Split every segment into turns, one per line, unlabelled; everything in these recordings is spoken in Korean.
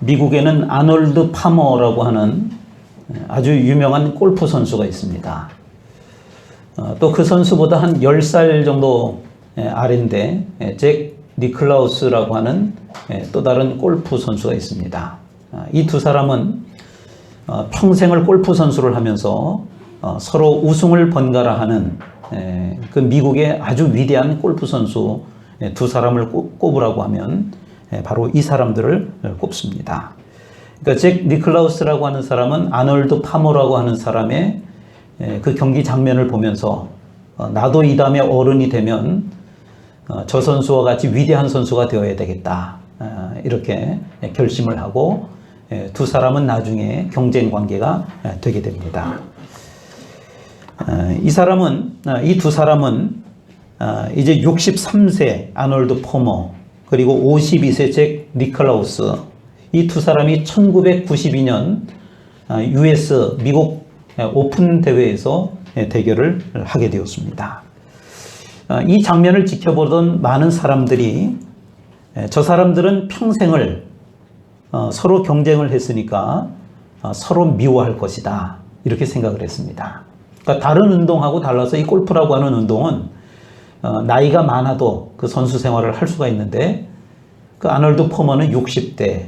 미국에는 아놀드 파머라고 하는 아주 유명한 골프 선수가 있습니다. 또 그 선수보다 한 10살 정도 아래인데 잭 니클라우스라고 하는 또 다른 골프 선수가 있습니다. 이 두 사람은 평생을 골프 선수를 하면서 서로 우승을 번갈아 하는 그 미국의 아주 위대한 골프 선수 두 사람을 꼽으라고 하면 바로 이 사람들을 꼽습니다. 그러니까 잭 니클라우스라고 하는 사람은 아놀드 파머라고 하는 사람의 그 경기 장면을 보면서 나도 이 다음에 어른이 되면 저 선수와 같이 위대한 선수가 되어야 되겠다, 이렇게 결심을 하고 두 사람은 나중에 경쟁 관계가 되게 됩니다. 이 두 사람은 이제 63세 아놀드 파머 그리고 52세 잭 니클라우스, 이 두 사람이 1992년 US 미국 오픈 대회에서 대결을 하게 되었습니다. 이 장면을 지켜보던 많은 사람들이 저 사람들은 평생을 서로 경쟁을 했으니까 서로 미워할 것이다, 이렇게 생각을 했습니다. 그러니까 다른 운동하고 달라서 이 골프라고 하는 운동은 나이가 많아도 그 선수 생활을 할 수가 있는데, 그 아놀드 포머는 60대,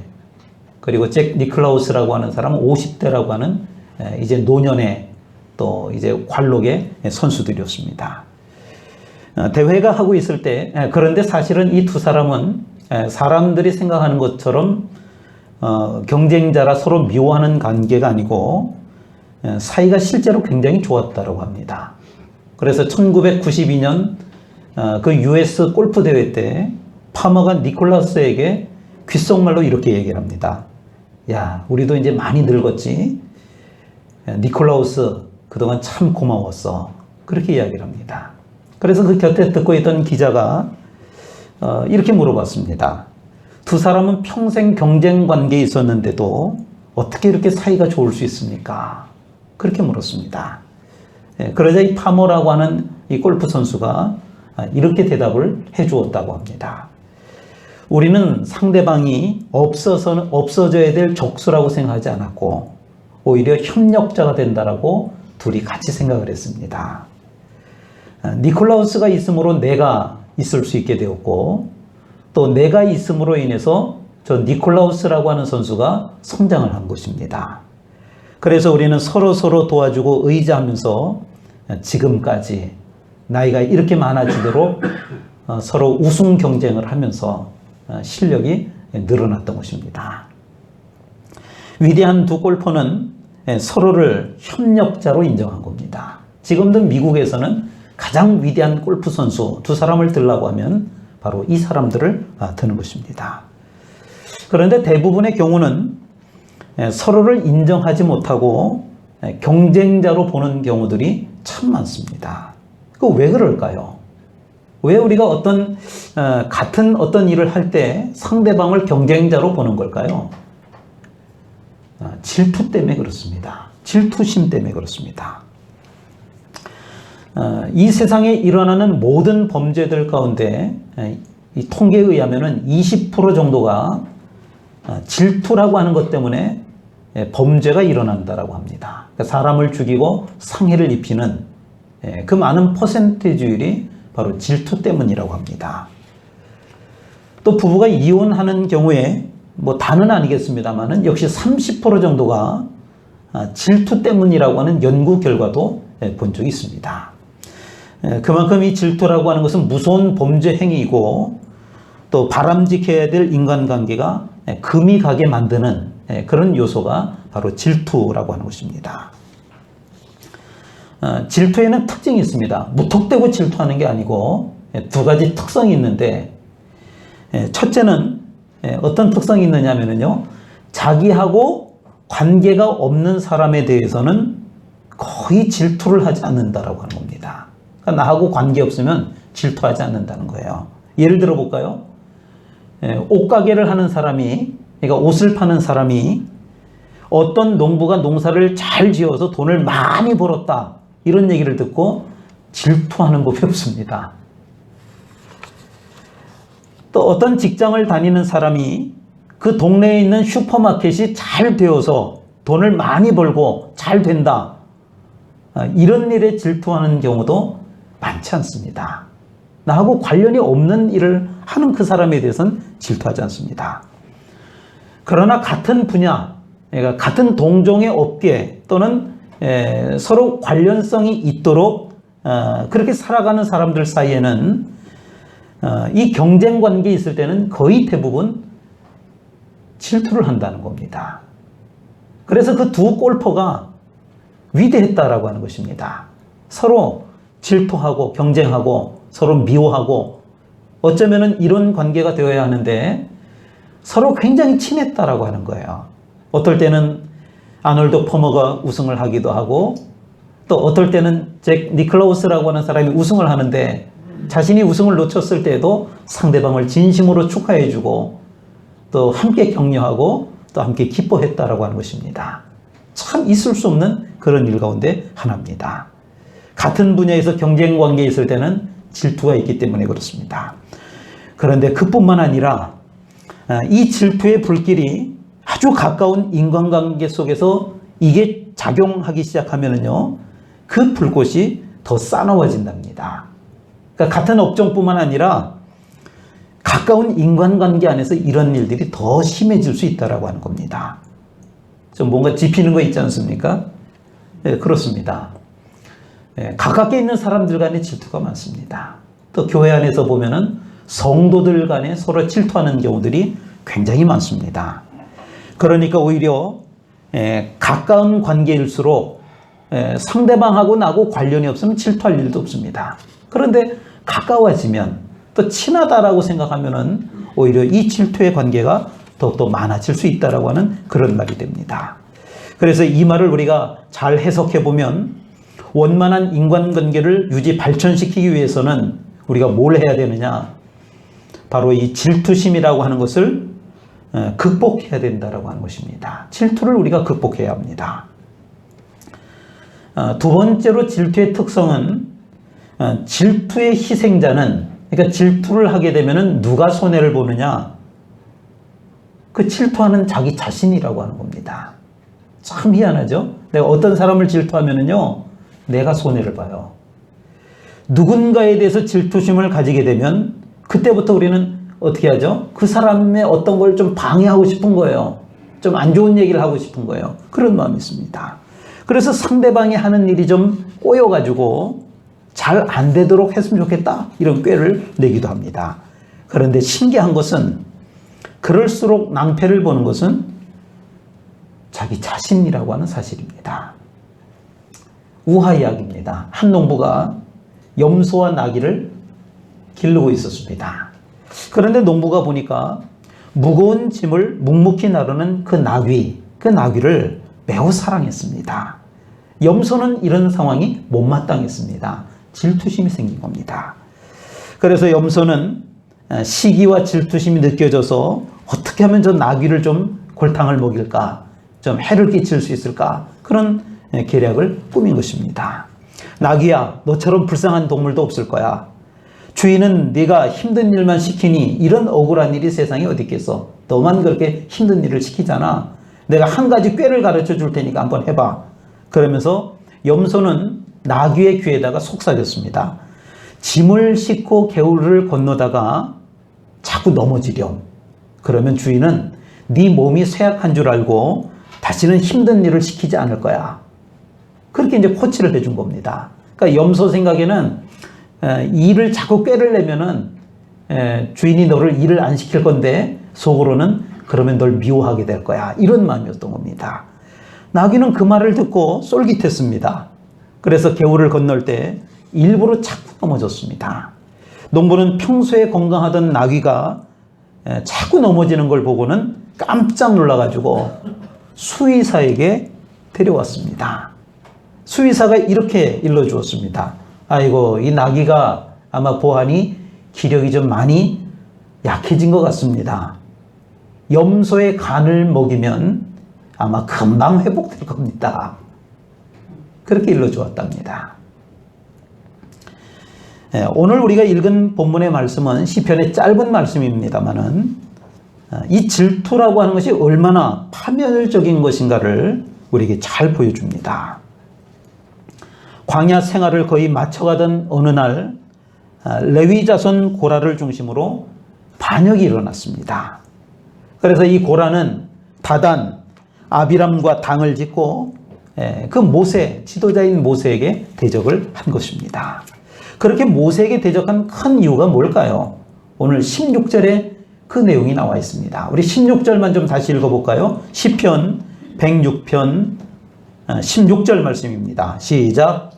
그리고 잭 니클라우스라고 하는 사람은 50대라고 하는 이제 노년의 또 이제 관록의 선수들이었습니다. 대회가 하고 있을 때, 그런데 사실은 이 두 사람은 사람들이 생각하는 것처럼 경쟁자라 서로 미워하는 관계가 아니고 사이가 실제로 굉장히 좋았다고 합니다. 그래서 1992년 그 US 골프 대회 때 파머가 니콜라스에게 귓속말로 이렇게 얘기를 합니다. 야, 우리도 이제 많이 늙었지? 니콜라우스, 그동안 참 고마웠어. 그렇게 이야기를 합니다. 그래서 그 곁에 듣고 있던 기자가 이렇게 물어봤습니다. 두 사람은 평생 경쟁 관계에 있었는데도 어떻게 이렇게 사이가 좋을 수 있습니까? 그렇게 물었습니다. 그러자 이 파머라고 하는 이 골프 선수가 이렇게 대답을 해 주었다고 합니다. 우리는 상대방이 없어져야 될 적수라고 생각하지 않았고 오히려 협력자가 된다라고 둘이 같이 생각을 했습니다. 니콜라우스가 있음으로 내가 있을 수 있게 되었고, 또 내가 있음으로 인해서 저 니콜라우스라고 하는 선수가 성장을 한 것입니다. 그래서 우리는 서로 도와주고 의지하면서 지금까지 나이가 이렇게 많아지도록 서로 우승 경쟁을 하면서 실력이 늘어났던 것입니다. 위대한 두 골퍼는 서로를 협력자로 인정한 겁니다. 지금도 미국에서는 가장 위대한 골프 선수 두 사람을 들라고 하면 바로 이 사람들을 드는 것입니다. 그런데 대부분의 경우는 서로를 인정하지 못하고 경쟁자로 보는 경우들이 참 많습니다. 그 왜 그럴까요? 왜 우리가 같은 어떤 일을 할 때 상대방을 경쟁자로 보는 걸까요? 질투 때문에 그렇습니다. 질투심 때문에 그렇습니다. 이 세상에 일어나는 모든 범죄들 가운데 이 통계에 의하면 20% 정도가 질투라고 하는 것 때문에 범죄가 일어난다라고 합니다. 그러니까 사람을 죽이고 상해를 입히는 그 많은 퍼센테이지율이 바로 질투 때문이라고 합니다. 또 부부가 이혼하는 경우에 뭐 다는 아니겠습니다만은 역시 30% 정도가 질투 때문이라고 하는 연구 결과도 본 적이 있습니다. 그만큼 이 질투라고 하는 것은 무서운 범죄 행위이고 또 바람직해야 될 인간관계가 금이 가게 만드는 그런 요소가 바로 질투라고 하는 것입니다. 질투에는 특징이 있습니다. 무턱대고 질투하는 게 아니고 두 가지 특성이 있는데, 첫째는 어떤 특성이 있느냐면요, 자기하고 관계가 없는 사람에 대해서는 거의 질투를 하지 않는다라고 하는 겁니다. 그러니까 나하고 관계 없으면 질투하지 않는다는 거예요. 예를 들어 볼까요? 옷가게를 하는 사람이, 그러니까 옷을 파는 사람이 어떤 농부가 농사를 잘 지어서 돈을 많이 벌었다, 이런 얘기를 듣고 질투하는 법이 없습니다. 또 어떤 직장을 다니는 사람이 그 동네에 있는 슈퍼마켓이 잘 되어서 돈을 많이 벌고 잘 된다. 이런 일에 질투하는 경우도 많지 않습니다. 나하고 관련이 없는 일을 하는 그 사람에 대해서는 질투하지 않습니다. 그러나 같은 분야, 그러니까 같은 동종의 업계 또는 서로 관련성이 있도록 그렇게 살아가는 사람들 사이에는 이 경쟁 관계에 있을 때는 거의 대부분 질투를 한다는 겁니다. 그래서 그 두 골퍼가 위대했다라고 하는 것입니다. 서로 질투하고 경쟁하고 서로 미워하고 어쩌면은 이런 관계가 되어야 하는데 서로 굉장히 친했다라고 하는 거예요. 어떨 때는 아놀드 포머가 우승을 하기도 하고 또 어떨 때는 잭 니클라우스라고 하는 사람이 우승을 하는데 자신이 우승을 놓쳤을 때에도 상대방을 진심으로 축하해주고 또 함께 격려하고 또 함께 기뻐했다라고 하는 것입니다. 참 있을 수 없는 그런 일 가운데 하나입니다. 같은 분야에서 경쟁 관계에 있을 때는 질투가 있기 때문에 그렇습니다. 그런데 그뿐만 아니라 이 질투의 불길이 아주 가까운 인간관계 속에서 이게 작용하기 시작하면은요, 그 불꽃이 더 싸나워진답니다. 그러니까 같은 업종뿐만 아니라 가까운 인간관계 안에서 이런 일들이 더 심해질 수 있다라고 하는 겁니다. 좀 뭔가 짚히는 거 있지 않습니까? 네, 그렇습니다. 네, 가깝게 있는 사람들 간에 질투가 많습니다. 또 교회 안에서 보면은 성도들 간에 서로 질투하는 경우들이 굉장히 많습니다. 그러니까 오히려 가까운 관계일수록 상대방하고 나하고 관련이 없으면 질투할 일도 없습니다. 그런데 가까워지면 또 친하다라고 생각하면은 오히려 이 질투의 관계가 더욱더 많아질 수 있다라고 하는 그런 말이 됩니다. 그래서 이 말을 우리가 잘 해석해 보면 원만한 인간관계를 유지 발전시키기 위해서는 우리가 뭘 해야 되느냐? 바로 이 질투심이라고 하는 것을 극복해야 된다라고 하는 것입니다. 질투를 우리가 극복해야 합니다. 두 번째로 질투의 특성은 질투의 희생자는, 그러니까 질투를 하게 되면은 누가 손해를 보느냐? 그 질투하는 자기 자신이라고 하는 겁니다. 참 희한하죠? 내가 어떤 사람을 질투하면은요, 내가 손해를 봐요. 누군가에 대해서 질투심을 가지게 되면 그때부터 우리는 어떻게 하죠? 그 사람의 어떤 걸 좀 방해하고 싶은 거예요. 좀 안 좋은 얘기를 하고 싶은 거예요. 그런 마음이 있습니다. 그래서 상대방이 하는 일이 좀 꼬여가지고 잘 안 되도록 했으면 좋겠다, 이런 꾀를 내기도 합니다. 그런데 신기한 것은 그럴수록 낭패를 보는 것은 자기 자신이라고 하는 사실입니다. 우화 이야기입니다. 한 농부가 염소와 나귀를 기르고 있었습니다. 그런데 농부가 보니까 무거운 짐을 묵묵히 나르는 그 나귀를 매우 사랑했습니다. 염소는 이런 상황이 못마땅했습니다. 질투심이 생긴 겁니다. 그래서 염소는 시기와 질투심이 느껴져서 어떻게 하면 저 나귀를 좀 골탕을 먹일까, 좀 해를 끼칠 수 있을까, 그런 계략을 꾸민 것입니다. 나귀야, 너처럼 불쌍한 동물도 없을 거야. 주인은 네가 힘든 일만 시키니 이런 억울한 일이 세상에 어디 있겠어. 너만 그렇게 힘든 일을 시키잖아. 내가 한 가지 꾀를 가르쳐 줄 테니까 한번 해봐. 그러면서 염소는 나귀의 귀에다가 속삭였습니다. 짐을 싣고 개울을 건너다가 자꾸 넘어지렴. 그러면 주인은 네 몸이 쇠약한 줄 알고 다시는 힘든 일을 시키지 않을 거야. 그렇게 이제 코치를 해준 겁니다. 그러니까 염소 생각에는 일을 자꾸 꾀를 내면은 주인이 너를 일을 안 시킬 건데 속으로는 그러면 널 미워하게 될 거야, 이런 마음이었던 겁니다. 나귀는 그 말을 듣고 쫄깃했습니다. 그래서 개울을 건널 때 일부러 자꾸 넘어졌습니다. 농부는 평소에 건강하던 나귀가 자꾸 넘어지는 걸 보고는 깜짝 놀라가지고 수의사에게 데려왔습니다. 수의사가 이렇게 일러주었습니다. 아이고, 이 나귀가 아마 보안이 기력이 좀 많이 약해진 것 같습니다. 염소의 간을 먹이면 아마 금방 회복될 겁니다. 그렇게 일러주었답니다. 오늘 우리가 읽은 본문의 말씀은 시편의 짧은 말씀입니다만은 이 질투라고 하는 것이 얼마나 파멸적인 것인가를 우리에게 잘 보여줍니다. 광야 생활을 거의 마쳐가던 어느 날 레위 자손 고라를 중심으로 반역이 일어났습니다. 그래서 이 고라는 다단, 아비람과 당을 짓고 그 모세, 지도자인 모세에게 대적을 한 것입니다. 그렇게 모세에게 대적한 큰 이유가 뭘까요? 오늘 16절에 그 내용이 나와 있습니다. 우리 16절만 좀 다시 읽어볼까요? 시편 106편 16절 말씀입니다. 시작.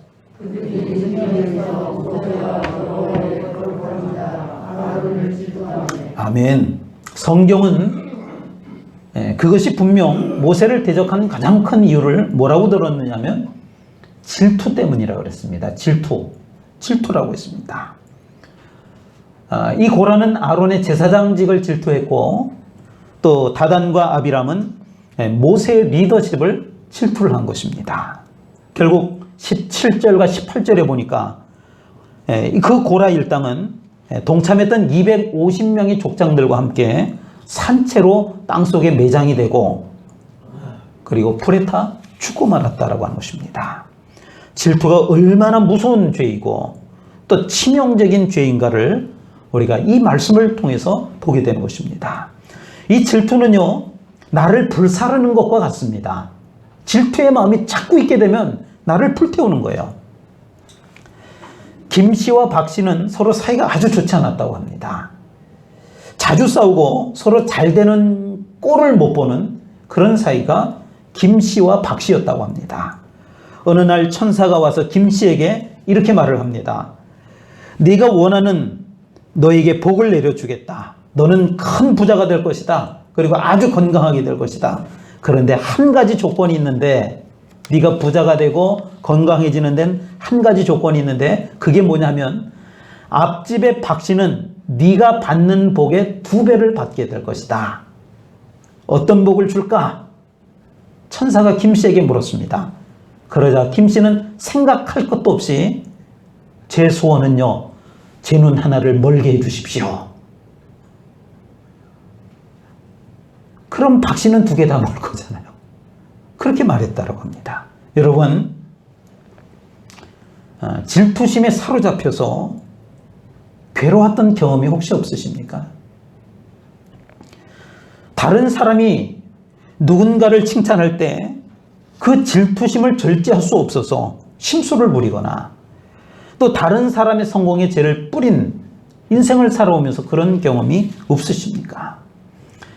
아멘. 성경은 그것이 분명 모세를 대적한 가장 큰 이유를 뭐라고 들었느냐면 질투 때문이라고 그랬습니다. 질투라고 했습니다. 이 고라는 아론의 제사장직을 질투했고 또 다단과 아비람은 모세의 리더십을 질투를 한 것입니다. 결국 17절과 18절에 보니까 그 고라 일당은 동참했던 250명의 족장들과 함께 산채로 땅속에 매장이 되고 그리고 불에 타 죽고 말았다라고 하는 것입니다. 질투가 얼마나 무서운 죄이고 또 치명적인 죄인가를 우리가 이 말씀을 통해서 보게 되는 것입니다. 이 질투는요, 나를 불사르는 것과 같습니다. 질투의 마음이 자꾸 있게 되면 나를 불태우는 거예요. 김 씨와 박 씨는 서로 사이가 아주 좋지 않았다고 합니다. 자주 싸우고 서로 잘 되는 꼴을 못 보는 그런 사이가 김 씨와 박 씨였다고 합니다. 어느 날 천사가 와서 김 씨에게 이렇게 말을 합니다. 네가 원하는 너에게 복을 내려주겠다. 너는 큰 부자가 될 것이다. 그리고 아주 건강하게 될 것이다. 그런데 한 가지 조건이 있는데 네가 부자가 되고 건강해지는 데는 한 가지 조건이 있는데 그게 뭐냐면 앞집의 박 씨는 네가 받는 복의 2배를 받게 될 것이다. 어떤 복을 줄까? 천사가 김 씨에게 물었습니다. 그러자 김 씨는 생각할 것도 없이 제 소원은요, 제 눈 하나를 멀게 해주십시오. 그럼 박 씨는 2개 다 먹을 거잖아요. 그렇게 말했다고 합니다. 여러분, 질투심에 사로잡혀서 괴로웠던 경험이 혹시 없으십니까? 다른 사람이 누군가를 칭찬할 때 그 질투심을 절제할 수 없어서 심술을 부리거나 또 다른 사람의 성공에 죄를 뿌린 인생을 살아오면서 그런 경험이 없으십니까?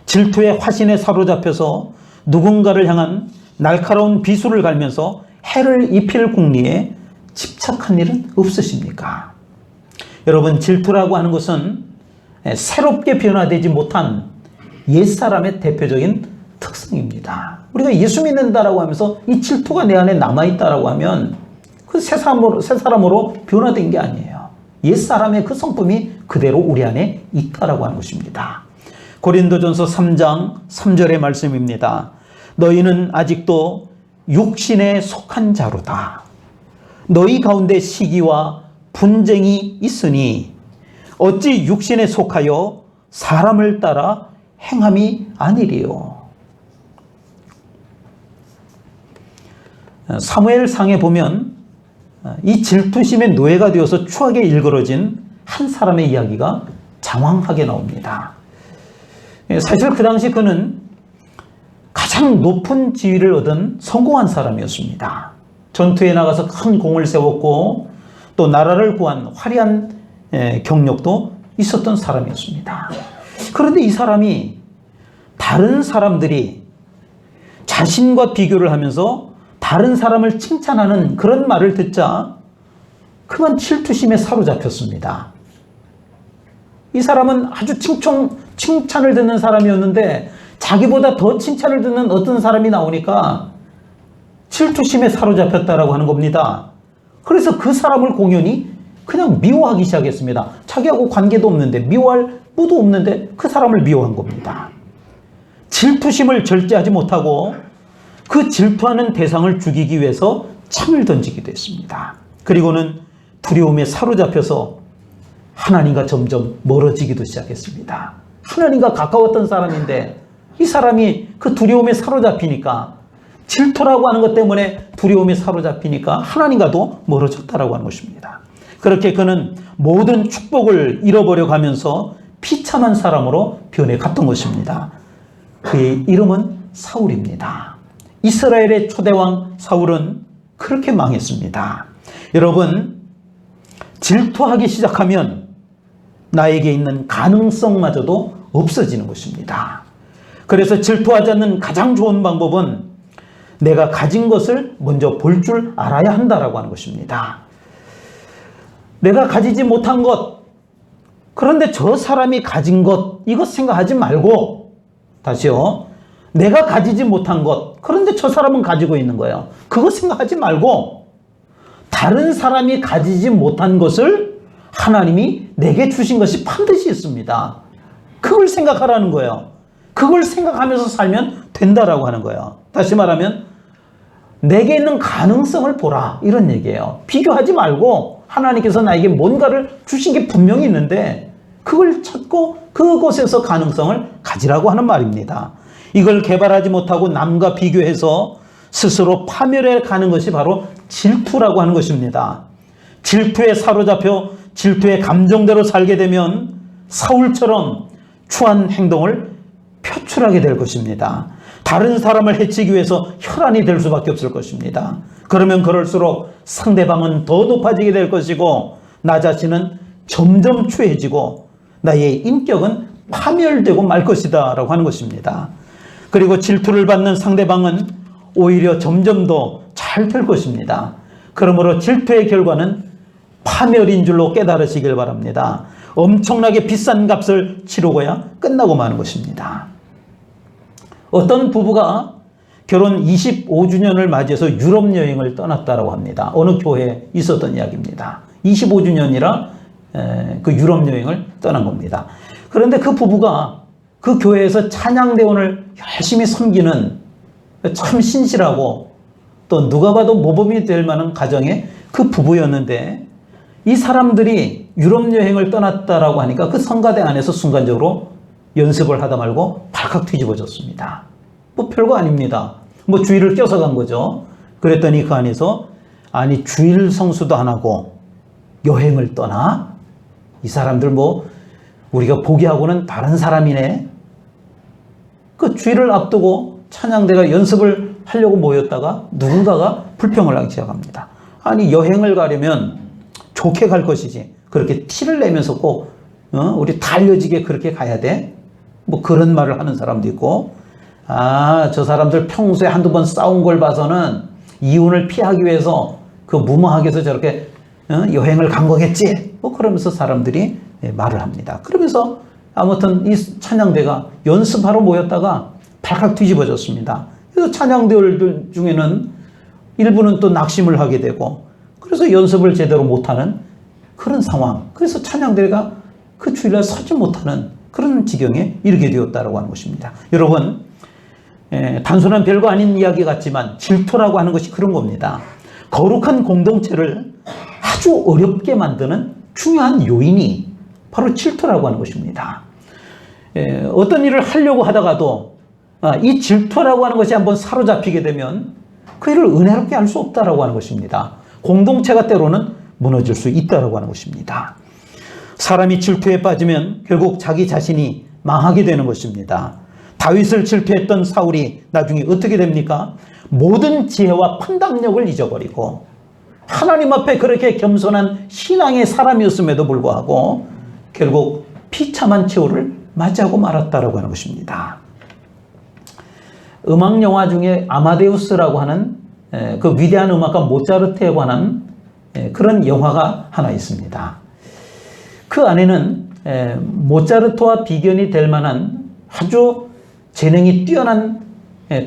질투의 화신에 사로잡혀서 누군가를 향한 날카로운 비수를 갈면서 해를 입힐 궁리에 집착한 일은 없으십니까? 여러분, 질투라고 하는 것은 새롭게 변화되지 못한 옛사람의 대표적인 특성입니다. 우리가 예수 믿는다라고 하면서 이 질투가 내 안에 남아있다라고 하면 그 새 사람으로 변화된 게 아니에요. 옛사람의 그 성품이 그대로 우리 안에 있다라고 하는 것입니다. 고린도전서 3장 3절의 말씀입니다. 너희는 아직도 육신에 속한 자로다. 너희 가운데 시기와 분쟁이 있으니 어찌 육신에 속하여 사람을 따라 행함이 아니리요. 사무엘상에 보면 이 질투심의 노예가 되어서 추하게 일그러진 한 사람의 이야기가 장황하게 나옵니다. 사실 그 당시 그는 가장 높은 지위를 얻은 성공한 사람이었습니다. 전투에 나가서 큰 공을 세웠고 또 나라를 구한 화려한 경력도 있었던 사람이었습니다. 그런데 이 사람이 다른 사람들이 자신과 비교를 하면서 다른 사람을 칭찬하는 그런 말을 듣자 그만 질투심에 사로잡혔습니다. 이 사람은 아주 칭찬을 듣는 사람이었는데 자기보다 더 칭찬을 듣는 어떤 사람이 나오니까 질투심에 사로잡혔다라고 하는 겁니다. 그래서 그 사람을 공연히 그냥 미워하기 시작했습니다. 자기하고 관계도 없는데, 미워할 무도 없는데 그 사람을 미워한 겁니다. 질투심을 절제하지 못하고 그 질투하는 대상을 죽이기 위해서 창을 던지기도 했습니다. 그리고는 두려움에 사로잡혀서 하나님과 점점 멀어지기도 시작했습니다. 하나님과 가까웠던 사람인데 이 사람이 그 두려움에 사로잡히니까, 질투라고 하는 것 때문에 두려움에 사로잡히니까 하나님과도 멀어졌다라고 하는 것입니다. 그렇게 그는 모든 축복을 잃어버려 가면서 비참한 사람으로 변해갔던 것입니다. 그의 이름은 사울입니다. 이스라엘의 초대왕 사울은 그렇게 망했습니다. 여러분, 질투하기 시작하면 나에게 있는 가능성마저도 없어지는 것입니다. 그래서 질투하지 않는 가장 좋은 방법은 내가 가진 것을 먼저 볼 줄 알아야 한다라고 하는 것입니다. 내가 가지지 못한 것, 그런데 저 사람이 가진 것, 이것 생각하지 말고, 다시요, 내가 가지지 못한 것, 그런데 저 사람은 가지고 있는 거예요. 그거 생각하지 말고 다른 사람이 가지지 못한 것을 하나님이 내게 주신 것이 반드시 있습니다. 그걸 생각하라는 거예요. 그걸 생각하면서 살면 된다라고 하는 거예요. 다시 말하면 내게 있는 가능성을 보라, 이런 얘기예요. 비교하지 말고 하나님께서 나에게 뭔가를 주신 게 분명히 있는데 그걸 찾고 그곳에서 가능성을 가지라고 하는 말입니다. 이걸 개발하지 못하고 남과 비교해서 스스로 파멸해 가는 것이 바로 질투라고 하는 것입니다. 질투에 사로잡혀 질투의 감정대로 살게 되면 사울처럼 추한 행동을 표출하게 될 것입니다. 다른 사람을 해치기 위해서 혈안이 될 수밖에 없을 것입니다. 그러면 그럴수록 상대방은 더 높아지게 될 것이고 나 자신은 점점 추해지고 나의 인격은 파멸되고 말 것이다 라고 하는 것입니다. 그리고 질투를 받는 상대방은 오히려 점점 더 잘 될 것입니다. 그러므로 질투의 결과는 파멸인 줄로 깨달으시길 바랍니다. 엄청나게 비싼 값을 치르고야 끝나고 마는 것입니다. 어떤 부부가 결혼 25주년을 맞이해서 유럽 여행을 떠났다고 합니다. 어느 교회에 있었던 이야기입니다. 25주년이라 그 유럽 여행을 떠난 겁니다. 그런데 그 부부가 그 교회에서 찬양대원을 열심히 섬기는 참 신실하고 또 누가 봐도 모범이 될 만한 가정의 그 부부였는데 이 사람들이 유럽 여행을 떠났다라고 하니까 그 성가대 안에서 순간적으로 연습을 하다 말고 발칵 뒤집어졌습니다. 뭐 별거 아닙니다. 뭐 주일을 껴서 간 거죠. 그랬더니 그 안에서 아니 주일 성수도 안 하고 여행을 떠나? 이 사람들 뭐 우리가 보기하고는 다른 사람이네. 그 주일을 앞두고 찬양대가 연습을 하려고 모였다가 누군가가 불평을 하기 시작합니다. 아니 여행을 가려면 좋게 갈 것이지 그렇게 티를 내면서 꼭 우리 달려지게 그렇게 가야 돼? 뭐 그런 말을 하는 사람도 있고, 아, 저 사람들 평소에 한두 번 싸운 걸 봐서는 이혼을 피하기 위해서 그 무모하게 해서 저렇게 여행을 간 거겠지? 뭐 그러면서 사람들이 말을 합니다. 그러면서 아무튼 이 찬양대가 연습하러 모였다가 발칵 뒤집어졌습니다. 그래서 찬양대들 중에는 일부는 또 낙심을 하게 되고 그래서 연습을 제대로 못하는 그런 상황. 그래서 찬양대가 그 주일날 서지 못하는 그런 지경에 이르게 되었다고 하는 것입니다. 여러분, 단순한 별거 아닌 이야기 같지만 질투라고 하는 것이 그런 겁니다. 거룩한 공동체를 아주 어렵게 만드는 중요한 요인이 바로 질투라고 하는 것입니다. 어떤 일을 하려고 하다가도 이 질투라고 하는 것이 한번 사로잡히게 되면 그 일을 은혜롭게 할 수 없다라고 하는 것입니다. 공동체가 때로는 무너질 수 있다라고 하는 것입니다. 사람이 질투에 빠지면 결국 자기 자신이 망하게 되는 것입니다. 다윗을 질투했던 사울이 나중에 어떻게 됩니까? 모든 지혜와 판단력을 잊어버리고 하나님 앞에 그렇게 겸손한 신앙의 사람이었음에도 불구하고 결국 비참한 최후를 맞이하고 말았다라고 하는 것입니다. 음악 영화 중에 아마데우스라고 하는 그 위대한 음악가 모차르트에 관한 그런 영화가 하나 있습니다. 그 안에는 모차르트와 비견이 될 만한 아주 재능이 뛰어난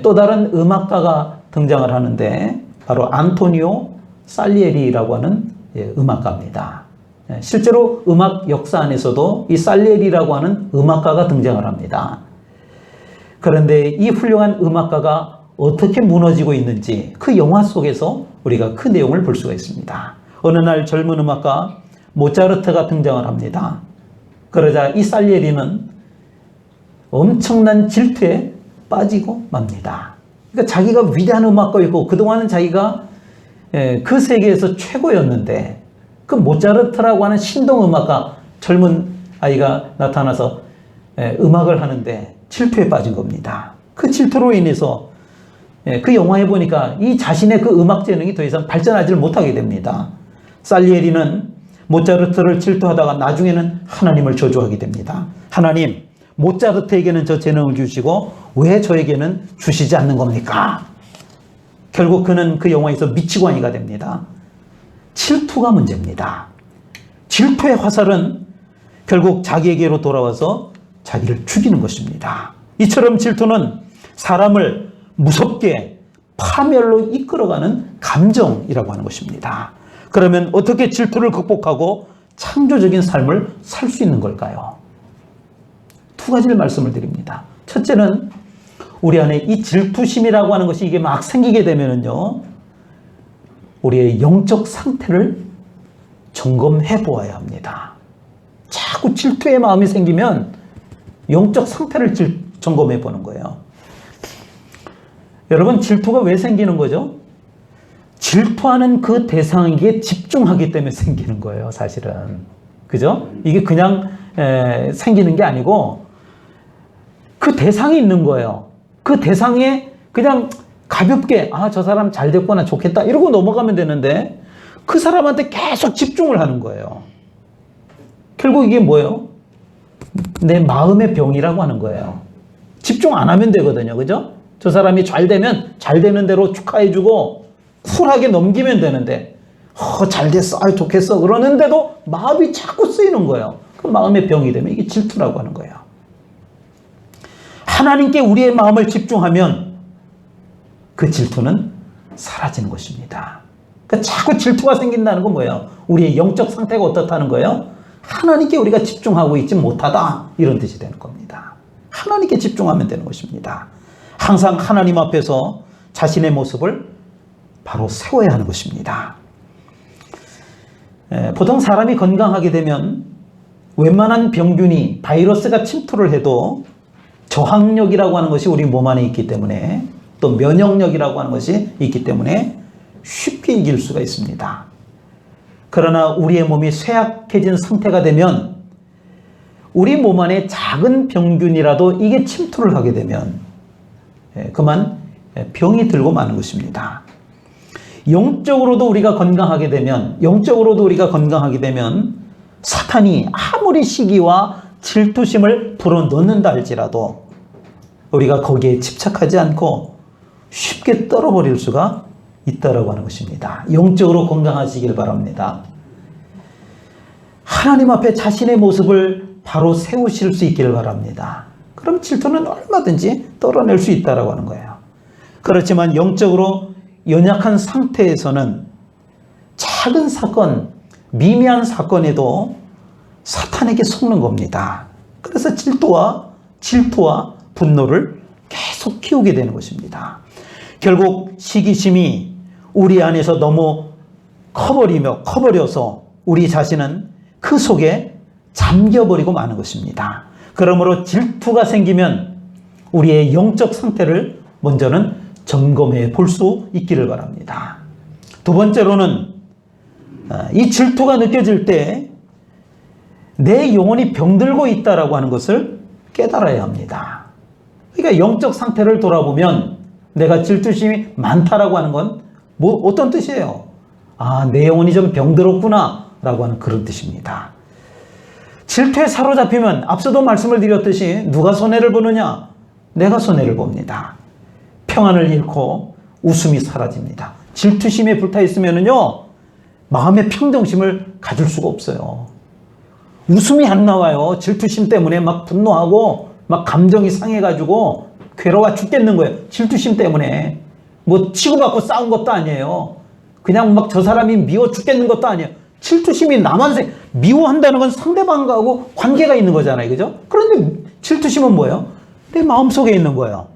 또 다른 음악가가 등장을 하는데 바로 안토니오 살리에리라고 하는 음악가입니다. 실제로 음악 역사 안에서도 이 살리에리라고 하는 음악가가 등장을 합니다. 그런데 이 훌륭한 음악가가 어떻게 무너지고 있는지 그 영화 속에서 우리가 그 내용을 볼 수가 있습니다. 어느 날 젊은 음악가 모차르트가 등장을 합니다. 그러자 이 살리에리는 엄청난 질투에 빠지고 맙니다. 그러니까 자기가 위대한 음악가였고 그동안은 자기가 그 세계에서 최고였는데 그 모차르트라고 하는 신동음악가 젊은 아이가 나타나서 음악을 하는데 질투에 빠진 겁니다. 그 질투로 인해서 그 영화에 보니까 이 자신의 그 음악 재능이 더 이상 발전하지 못하게 됩니다. 살리에리는 모차르트를 질투하다가 나중에는 하나님을 저주하게 됩니다. 하나님, 모차르트에게는 저 재능을 주시고 왜 저에게는 주시지 않는 겁니까? 결국 그는 그 영화에서 미치광이가 됩니다. 질투가 문제입니다. 질투의 화살은 결국 자기에게로 돌아와서 자기를 죽이는 것입니다. 이처럼 질투는 사람을 무섭게 파멸로 이끌어가는 감정이라고 하는 것입니다. 그러면 어떻게 질투를 극복하고 창조적인 삶을 살 수 있는 걸까요? 두 가지를 말씀을 드립니다. 첫째는 우리 안에 이 질투심이라고 하는 것이 이게 막 생기게 되면은요, 우리의 영적 상태를 점검해 보아야 합니다. 자꾸 질투의 마음이 생기면 영적 상태를 점검해 보는 거예요. 여러분, 질투가 왜 생기는 거죠? 질투하는 그 대상에게 집중하기 때문에 생기는 거예요, 사실은. 그죠? 이게 그냥 생기는 게 아니고 그 대상이 있는 거예요. 그 대상에 그냥 가볍게 저 사람 잘 됐구나, 좋겠다 이러고 넘어가면 되는데 그 사람한테 계속 집중을 하는 거예요. 결국 이게 뭐예요? 내 마음의 병이라고 하는 거예요. 집중 안 하면 되거든요. 그죠? 저 사람이 잘 되면 잘 되는 대로 축하해주고 쿨하게 넘기면 되는데 잘 됐어, 좋겠어 그러는데도 마음이 자꾸 쓰이는 거예요. 그 마음의 병이 되면 이게 질투라고 하는 거예요. 하나님께 우리의 마음을 집중하면 그 질투는 사라지는 것입니다. 그러니까 자꾸 질투가 생긴다는 건 뭐예요? 우리의 영적 상태가 어떻다는 거예요? 하나님께 우리가 집중하고 있지 못하다, 이런 뜻이 되는 겁니다. 하나님께 집중하면 되는 것입니다. 항상 하나님 앞에서 자신의 모습을 바로 세워야 하는 것입니다. 보통 사람이 건강하게 되면 웬만한 병균이 바이러스가 침투를 해도 저항력이라고 하는 것이 우리 몸 안에 있기 때문에, 또 면역력이라고 하는 것이 있기 때문에 쉽게 이길 수가 있습니다. 그러나 우리의 몸이 쇠약해진 상태가 되면 우리 몸 안에 작은 병균이라도 이게 침투를 하게 되면 그만 병이 들고 마는 것입니다. 영적으로도 우리가 건강하게 되면 사탄이 아무리 시기와 질투심을 불어넣는다 할지라도 우리가 거기에 집착하지 않고 쉽게 떨어버릴 수가 있다라고 하는 것입니다. 영적으로 건강하시길 바랍니다. 하나님 앞에 자신의 모습을 바로 세우실 수 있기를 바랍니다. 그럼 질투는 얼마든지 떨어낼 수 있다라고 하는 거예요. 그렇지만 영적으로 연약한 상태에서는 작은 사건, 미미한 사건에도 사탄에게 속는 겁니다. 그래서 질투와 분노를 계속 키우게 되는 것입니다. 결국 시기심이 우리 안에서 너무 커버려서 우리 자신은 그 속에 잠겨버리고 마는 것입니다. 그러므로 질투가 생기면 우리의 영적 상태를 먼저는 점검해 볼 수 있기를 바랍니다. 두 번째로는 이 질투가 느껴질 때 내 영혼이 병들고 있다라고 하는 것을 깨달아야 합니다. 그러니까 영적 상태를 돌아보면 내가 질투심이 많다라고 하는 건 어떤 뜻이에요? 내 영혼이 좀 병들었구나 라고 하는 그런 뜻입니다. 질투에 사로잡히면 앞서도 말씀을 드렸듯이 누가 손해를 보느냐? 내가 손해를 봅니다. 평안을 잃고 웃음이 사라집니다. 질투심에 불타 있으면요, 마음의 평정심을 가질 수가 없어요. 웃음이 안 나와요. 질투심 때문에 막 분노하고 막 감정이 상해가지고 괴로워 죽겠는 거예요. 질투심 때문에. 뭐 치고받고 싸운 것도 아니에요. 그냥 막 저 사람이 미워 죽겠는 것도 아니에요. 질투심이 나만 미워한다는 건 상대방하고 관계가 있는 거잖아요. 그죠? 그런데 질투심은 뭐예요? 내 마음속에 있는 거예요.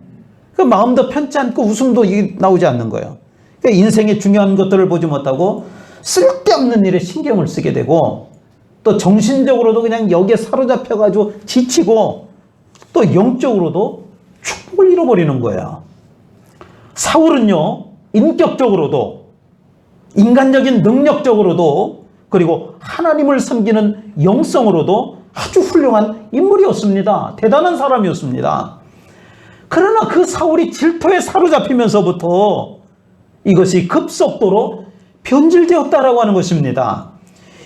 그 마음도 편치 않고 웃음도 나오지 않는 거예요. 그러니까 인생의 중요한 것들을 보지 못하고 쓸데없는 일에 신경을 쓰게 되고, 또 정신적으로도 그냥 여기에 사로잡혀가지고 지치고 또 영적으로도 축복을 잃어버리는 거예요. 사울은요, 인격적으로도, 인간적인 능력적으로도, 그리고 하나님을 섬기는 영성으로도 아주 훌륭한 인물이었습니다. 대단한 사람이었습니다. 그러나 그 사울이 질투에 사로잡히면서부터 이것이 급속도로 변질되었다라고 하는 것입니다.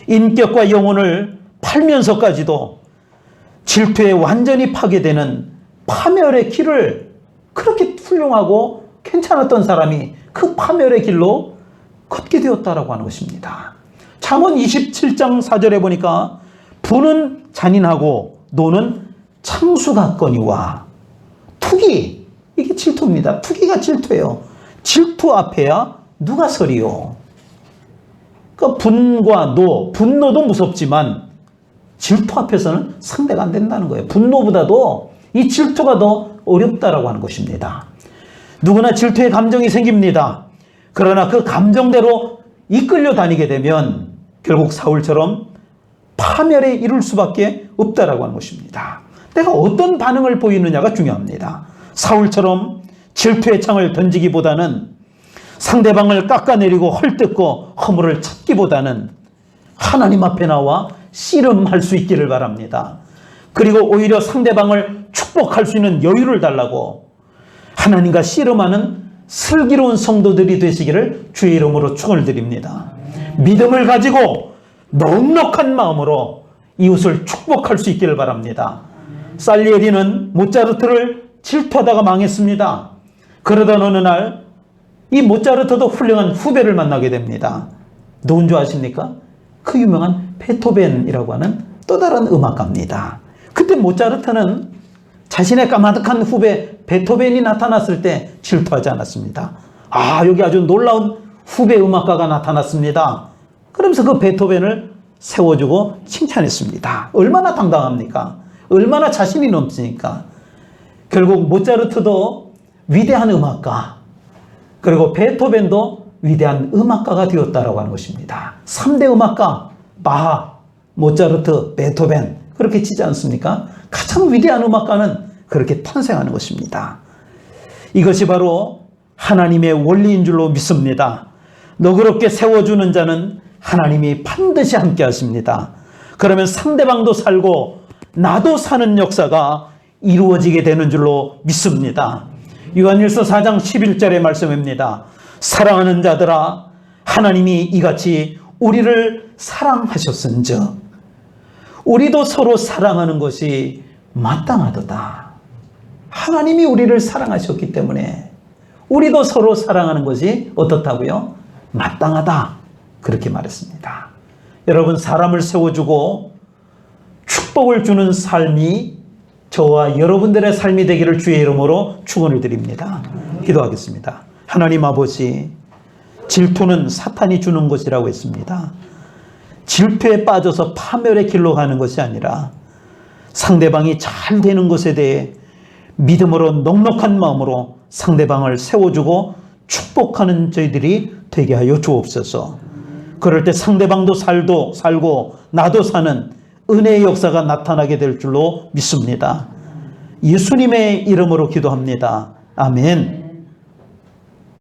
인격과 영혼을 팔면서까지도 질투에 완전히 파괴되는 파멸의 길을, 그렇게 훌륭하고 괜찮았던 사람이 그 파멸의 길로 걷게 되었다라고 하는 것입니다. 잠언 27장 4절에 보니까 부는 잔인하고 노는 창수 같거니와, 투기, 이게 질투입니다. 투기가 질투예요. 질투 앞에야 누가 서리요. 그러니까 분과 노, 분노도 무섭지만 질투 앞에서는 상대가 안 된다는 거예요. 분노보다도 이 질투가 더 어렵다라고 하는 것입니다. 누구나 질투의 감정이 생깁니다. 그러나 그 감정대로 이끌려 다니게 되면 결국 사울처럼 파멸에 이를 수밖에 없다라고 하는 것입니다. 내가 어떤 반응을 보이느냐가 중요합니다. 사울처럼 질투의 창을 던지기보다는, 상대방을 깎아내리고 헐뜯고 허물을 찾기보다는 하나님 앞에 나와 씨름할 수 있기를 바랍니다. 그리고 오히려 상대방을 축복할 수 있는 여유를 달라고 하나님과 씨름하는 슬기로운 성도들이 되시기를 주의 이름으로 축원을 드립니다. 믿음을 가지고 넉넉한 마음으로 이웃을 축복할 수 있기를 바랍니다. 살리에리는 모차르트를 질투하다가 망했습니다. 그러던 어느 날 이 모차르트도 훌륭한 후배를 만나게 됩니다. 누군 줄 아십니까? 그 유명한 베토벤이라고 하는 또 다른 음악가입니다. 그때 모차르트는 자신의 까마득한 후배 베토벤이 나타났을 때 질투하지 않았습니다. 아, 여기 아주 놀라운 후배 음악가가 나타났습니다. 그러면서 그 베토벤을 세워주고 칭찬했습니다. 얼마나 당당합니까? 얼마나 자신이 넘치니까. 결국 모차르트도 위대한 음악가, 그리고 베토벤도 위대한 음악가가 되었다라고 하는 것입니다. 3대 음악가, 바하, 모차르트, 베토벤, 그렇게 치지 않습니까? 가장 위대한 음악가는 그렇게 탄생하는 것입니다. 이것이 바로 하나님의 원리인 줄로 믿습니다. 너그럽게 세워주는 자는 하나님이 반드시 함께 하십니다. 그러면 상대방도 살고 나도 사는 역사가 이루어지게 되는 줄로 믿습니다. 요한일서 4장 11절의 말씀입니다. 사랑하는 자들아, 하나님이 이같이 우리를 사랑하셨은즉 우리도 서로 사랑하는 것이 마땅하도다. 하나님이 우리를 사랑하셨기 때문에 우리도 서로 사랑하는 것이 어떻다고요? 마땅하다. 그렇게 말했습니다. 여러분, 사람을 세워주고 축복을 주는 삶이 저와 여러분들의 삶이 되기를 주의 이름으로 축원을 드립니다. 기도하겠습니다. 하나님 아버지, 질투는 사탄이 주는 것이라고 했습니다. 질투에 빠져서 파멸의 길로 가는 것이 아니라 상대방이 잘 되는 것에 대해 믿음으로 넉넉한 마음으로 상대방을 세워주고 축복하는 저희들이 되게 하여 주옵소서. 그럴 때 상대방도 살고 나도 사는 은혜의 역사가 나타나게 될 줄로 믿습니다. 예수님의 이름으로 기도합니다. 아멘.